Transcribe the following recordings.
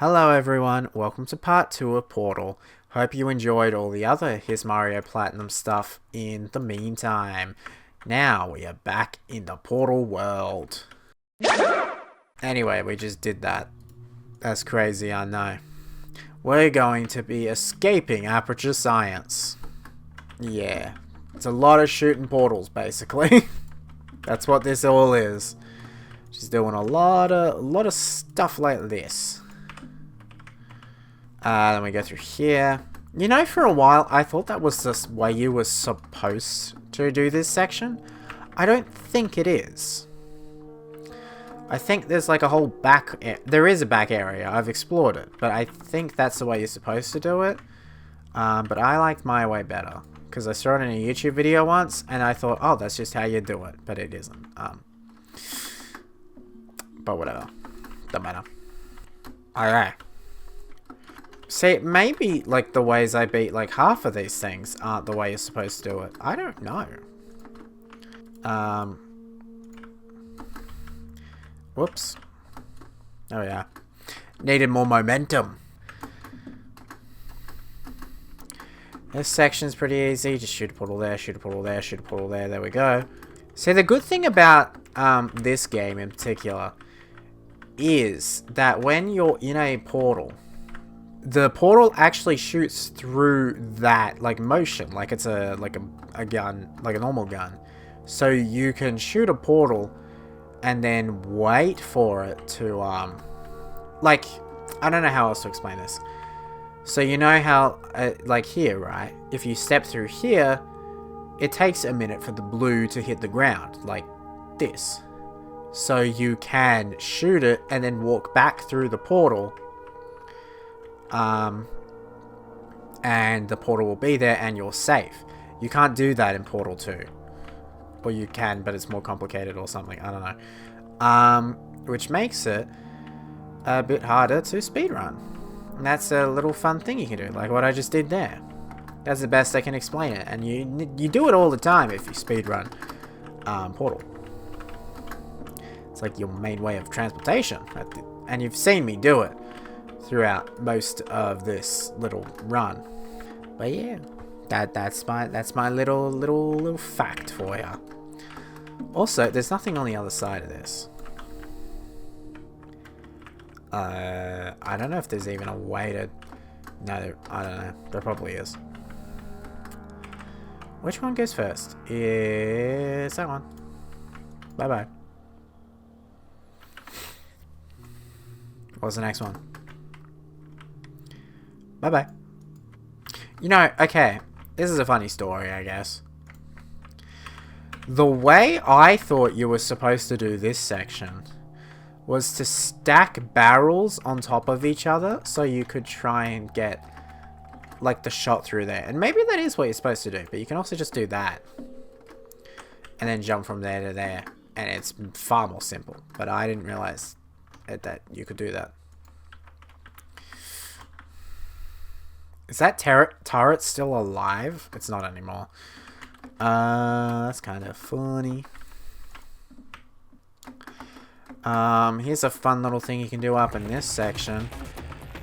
Hello everyone, welcome to part 2 of Portal. Hope you enjoyed all the other Here's Mario Platinum stuff in the meantime. Now we are back in the Portal world. Anyway, we just did that. That's crazy, I know. We're going to be escaping Aperture Science. Yeah, it's a lot of shooting portals basically. That's what this all is. She's doing a lot of stuff like this. Then we go through here. You know, for a while, I thought that was the way you were supposed to do this section. I don't think it is. I think there's like a whole back... There is a back area. I've explored it. But I think that's the way you're supposed to do it. But I liked my way better. Because I saw it in a YouTube video once. And I thought, oh, that's just how you do it. But it isn't. But whatever. Doesn't matter. Alright. See, maybe, like, the ways I beat, like, half of these things aren't the way you're supposed to do it. I don't know. Whoops. Oh, yeah. Needed more momentum. This section's pretty easy. Just shoot a portal there, shoot a portal there, shoot a portal there. There we go. See, the good thing about this game in particular is that when you're in a portal... The portal actually shoots through that, like, motion, like it's a gun, like a normal gun. So you can shoot a portal and then wait for it to, like, I don't know how else to explain this. So you know how, like here, right? If you step through here, it takes a minute for the blue to hit the ground, like this. So you can shoot it and then walk back through the portal. And the portal will be there and you're safe. You can't do that in Portal 2. Or you can, but it's more complicated or something. I don't know. Which makes it a bit harder to speedrun. And that's a little fun thing you can do, like what I just did there. That's the best I can explain it. And you do it all the time if you speedrun Portal. It's like your main way of transportation. And you've seen me do it throughout most of this little run. But yeah, that's my little fact for ya. Also, there's nothing on the other side of this. I don't know if there's even a way to... No, I don't know. There probably is. Which one goes first? Is that one. Bye-bye. What's the next one? Bye-bye. You know, okay. This is a funny story, I guess. The way I thought you were supposed to do this section was to stack barrels on top of each other so you could try and get, like, the shot through there. And maybe that is what you're supposed to do, but you can also just do that. And then jump from there to there. And it's far more simple. But I didn't realize that you could do that. Is that turret still alive? It's not anymore. That's kind of funny. Here's a fun little thing you can do up in this section.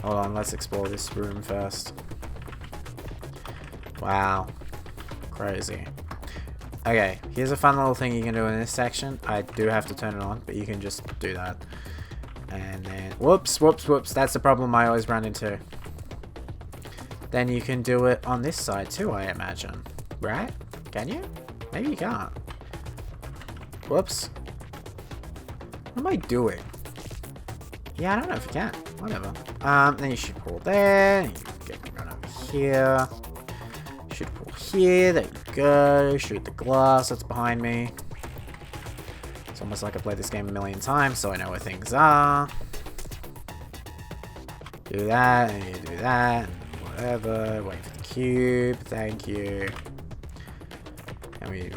Hold on, let's explore this room first. Wow. Crazy. Okay, here's a fun little thing you can do in this section. I do have to turn it on, but you can just do that. And then... Whoops, whoops, whoops. That's the problem I always run into. Then you can do it on this side too, I imagine. Right? Can you? Maybe you can't. Whoops. What am I doing? Yeah, I don't know if you can. Whatever. Then you shoot a portal there. You get run over here. Shoot a portal here. There you go. Shoot the glass that's behind me. It's almost like I've played this game a million times, so I know where things are. Do that, and you do that. Whatever, wait for the cube, thank you. And we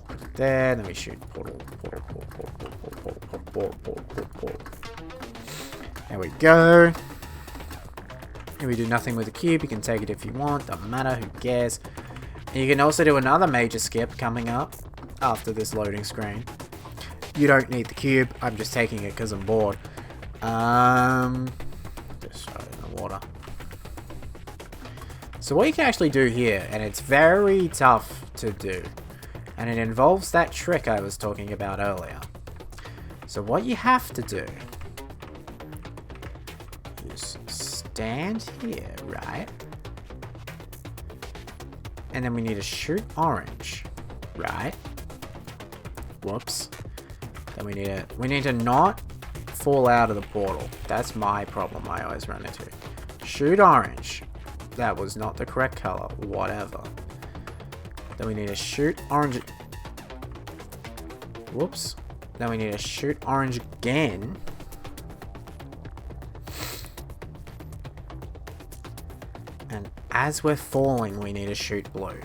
put it there, then we shoot portal. There we go. And we do nothing with the cube, you can take it if you want, doesn't matter, who cares. And you can also do another major skip coming up after this loading screen. You don't need the cube, I'm just taking it because I'm bored. Just water. So what you can actually do here, and it's very tough to do, and it involves that trick I was talking about earlier. So what you have to do is stand here, right? And then we need to shoot orange, right? Whoops. Then we need to not fall out of the portal. That's my problem I always run into. Shoot orange. That was not the correct color. Whatever. Then we need to shoot orange. Whoops. Then we need to shoot orange again. And as we're falling, we need to shoot blue.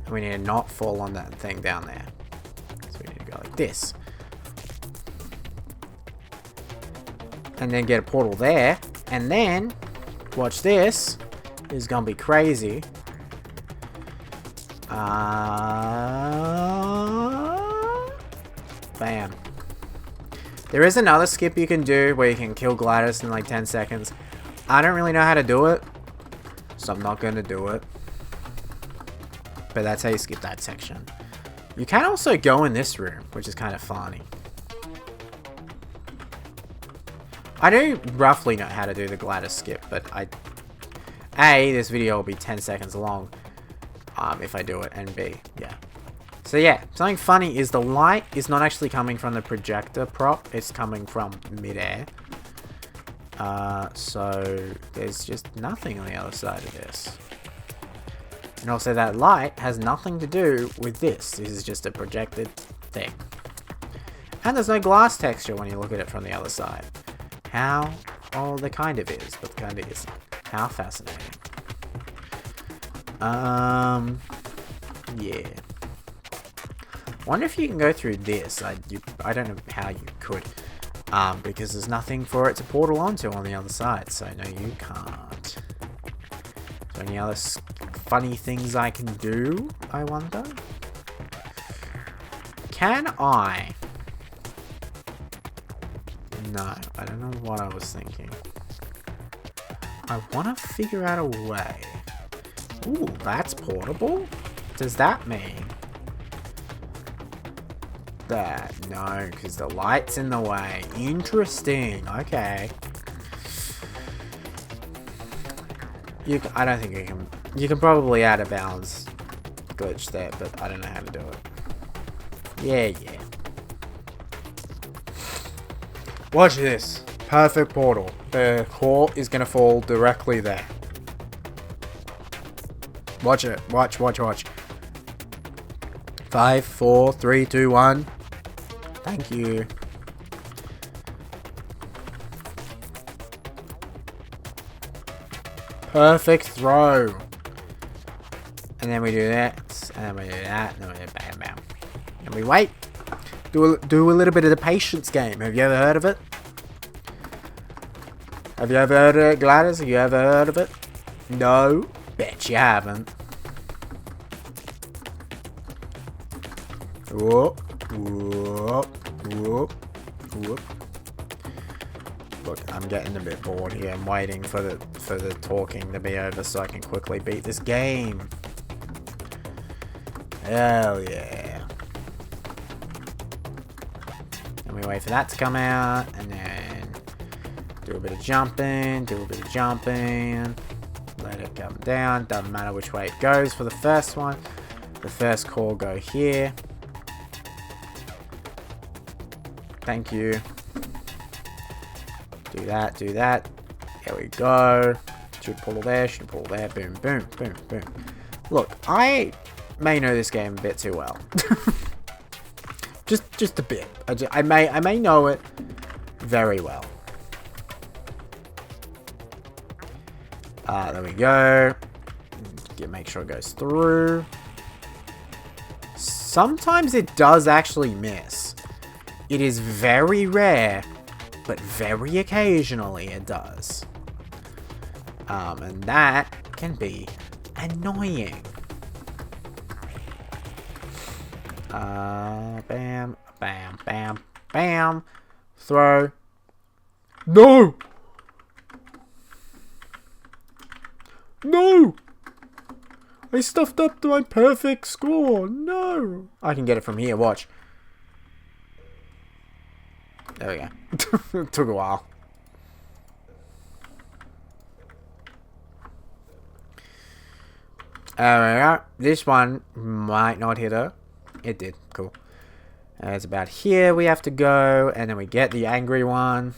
And we need to not fall on that thing down there. So we need to go like this. And then get a portal there. And then, watch this. This is gonna be crazy. Bam. There is another skip you can do where you can kill Gladys in like 10 seconds. I don't really know how to do it, so I'm not gonna do it. But that's how you skip that section. You can also go in this room, which is kind of funny. I do roughly know how to do the Gladys skip, but A, this video will be 10 seconds long if I do it, and B, yeah. So yeah, something funny is the light is not actually coming from the projector prop, it's coming from midair. So there's just nothing on the other side of this. And also that light has nothing to do with this. This is just a projected thing. And there's no glass texture when you look at it from the other side. How? Oh, there kind of is, but kind of isn't. How fascinating. Yeah. Wonder if you can go through this. I don't know how you could. Because there's nothing for it to portal onto on the other side. So no, you can't. Is there any other funny things I can do, I wonder? Can I? No, I don't know what I was thinking. I want to figure out a way. Ooh, that's portable? Does that mean that? No, because the light's in the way. Interesting. Okay. I don't think you can. You can probably add a balance glitch there, but I don't know how to do it. Yeah. Watch this. Perfect portal. The core is gonna fall directly there. Watch it. Watch. 5, 4, 3, 2, 1. Thank you. Perfect throw. And then we do that. And then we do that. And then we do bam, bam. And we wait. Do a little bit of the patience game. Have you ever heard of it? Have you ever heard of it, Gladys? Have you ever heard of it? No? Bet you haven't. Whoop. Look, I'm getting a bit bored here. I'm waiting for the talking to be over so I can quickly beat this game. Hell yeah. And we wait for that to come out, and then do a bit of jumping, let it come down. Doesn't matter which way it goes for the first one. The first core go here. Thank you. Do that. There we go. Should portal there, boom, boom. Look, I may know this game a bit too well. just a bit. I may know it very well. There we go. Make sure it goes through. Sometimes it does actually miss. It is very rare, but very occasionally it does. And that can be annoying. Bam, bam, bam, bam. Throw. No! no! I stuffed up my perfect score. No! I can get it from here, watch. There we go. It took a while. Alright, this one might not hit her. It did, cool. It's about here we have to go, and then we get the angry one.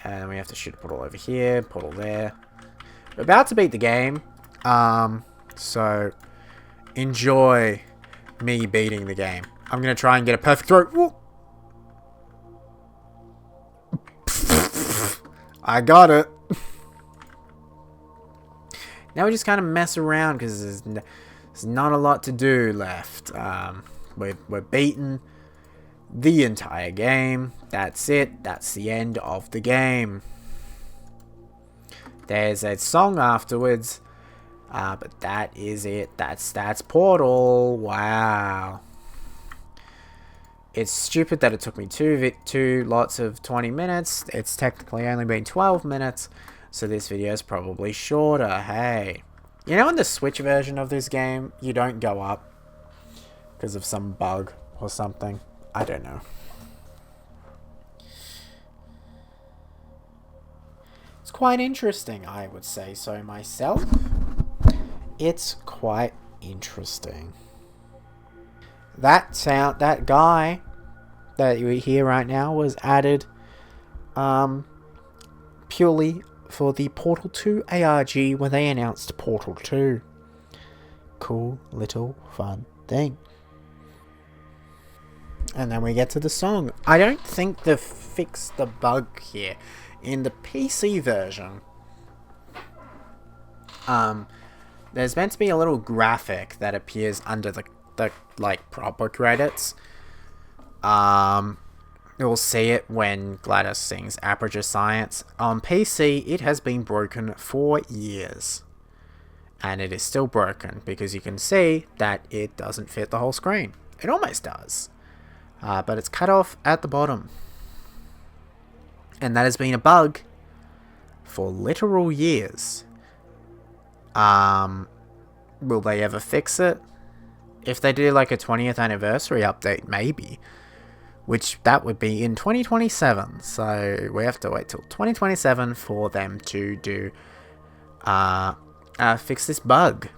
And we have to shoot a portal over here, portal there. We're about to beat the game. So enjoy me beating the game. I'm gonna try and get a perfect throw. Whoa. I got it. Now we just kind of mess around because there's not a lot to do left. We're beaten the entire game. That's it. That's the end of the game. There's a song afterwards, but that is it. That's Portal. Wow. It's stupid that it took me two lots of 20 minutes. It's technically only been 12 minutes, so this video is probably shorter. Hey, you know in the Switch version of this game, you don't go up because of some bug or something. I don't know. It's quite interesting, I would say so myself. It's quite interesting. That guy that you hear right now was added purely for the Portal 2 ARG when they announced Portal 2. Cool little fun thing. And then we get to the song. I don't think they've fixed the bug here. In the PC version, there's meant to be a little graphic that appears under the like proper credits. You'll see it when Gladys sings Aperture Science. On PC, it has been broken for years. And it is still broken because you can see that it doesn't fit the whole screen. It almost does. But it's cut off at the bottom. And that has been a bug for literal years. Will they ever fix it? If they do like a 20th anniversary update, maybe. Which that would be in 2027. So we have to wait till 2027 for them to do fix this bug.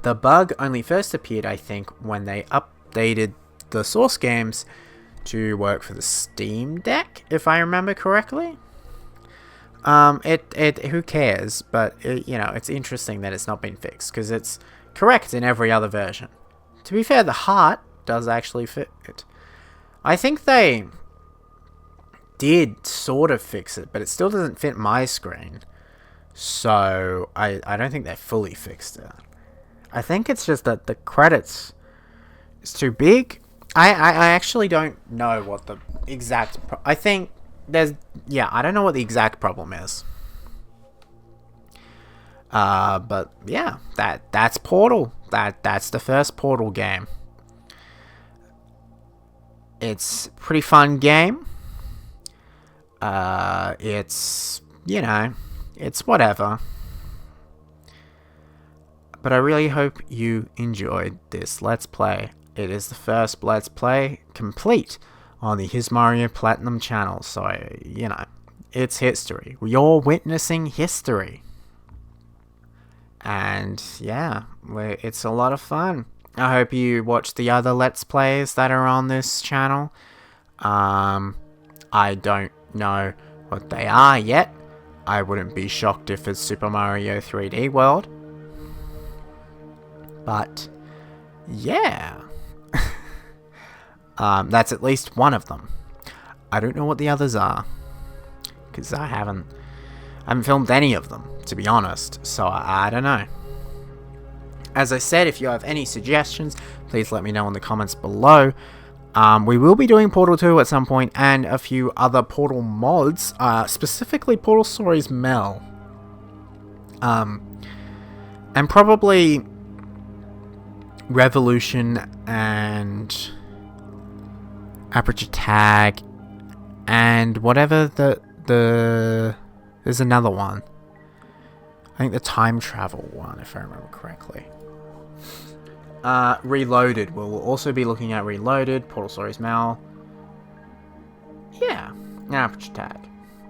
The bug only first appeared, I think, when they updated the source games to work for the Steam Deck, if I remember correctly. Who cares? But you know, it's interesting that it's not been fixed because it's correct in every other version. To be fair, the heart does actually fit it. I think they did sort of fix it, but it still doesn't fit my screen. So I don't think they fully fixed it. I think it's just that the credits is too big. I actually don't know what the exact... I think there's... Yeah, I don't know what the exact problem is. But yeah, that's Portal. That's the first Portal game. It's a pretty fun game. It's, you know, it's whatever. But I really hope you enjoyed this Let's Play. It is the first Let's Play complete on the His Mario Platinum channel. So, you know, it's history. You're witnessing history. And, yeah, it's a lot of fun. I hope you watch the other Let's Plays that are on this channel. I don't know what they are yet. I wouldn't be shocked if it's Super Mario 3D World. But, yeah. That's at least one of them. I don't know what the others are. Because I haven't filmed any of them, to be honest. So, I don't know. As I said, if you have any suggestions, please let me know in the comments below. We will be doing Portal 2 at some point, and a few other Portal mods, specifically Portal Stories Mel. And probably Revolution and Aperture Tag, and whatever there's another one. I think the time travel one, if I remember correctly. Reloaded. We'll also be looking at Reloaded, Portal Stories Mal. Yeah, Aperture Tag,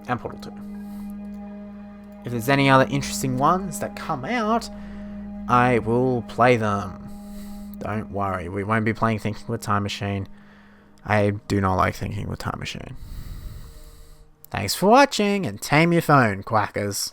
and Portal 2. If there's any other interesting ones that come out, I will play them. Don't worry, we won't be playing Thinking with Time Machine. I do not like Thinking with Time Machine. Thanks for watching, and tame your phone, quackers.